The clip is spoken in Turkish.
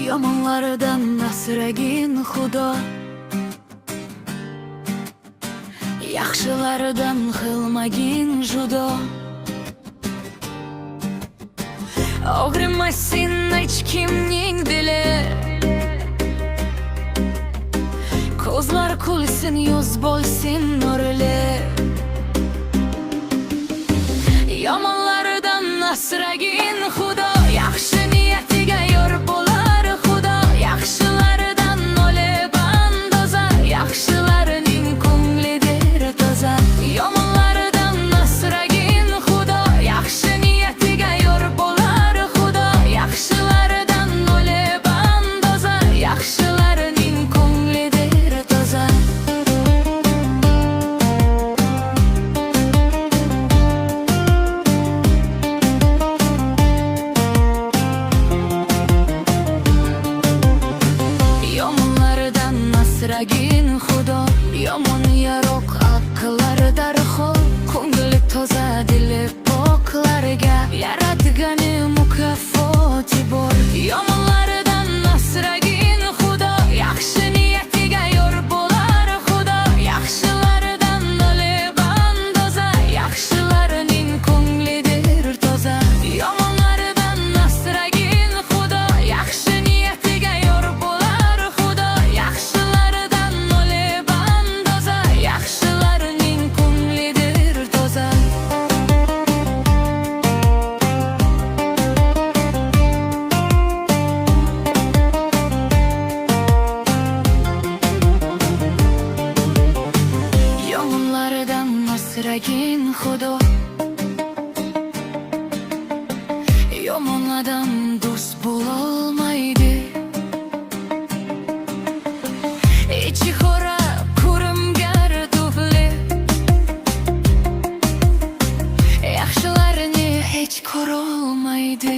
Yomonlardan asragin Xudo, yaxshilardan qilmagin judo. Og'rimasin hech kimning dili, ko'zlar kulsin, yuz bo'lsin nurli. Yomonlardan asragin Xudo, yaxshi niyatiga yor bo'lar Xudo. Yaxshilardan o'lib andoza, yaxshilarning ko'nglidir toza. Yomonlardan asragin Xudo, yaxshi niyatiga yor bo'lar Xudo. Yaxshilardan o'lib andoza, yaxshilarning ko'nglidir toza. Asragin Xudo, yomon yaroq aqllar darhol, ko'ngli toza dili poklarga yaratgani mukofoti bor. Yomonlardan asragin Xudo, yaxshi niyatiga yor bo'lar Xudo. Yaxshilardan o'lib andoza, yaxshilarning ko'nglidir toza. Yomonlardan asragin Xudo, yaxshi niyatiga yor bo'lar Xudo. Asragin Xudo, yomon odam do'st bo'lolmaydi. Ichi xora, ko'rimgar tufli, yaxshilarni hech ko'rolmaydi.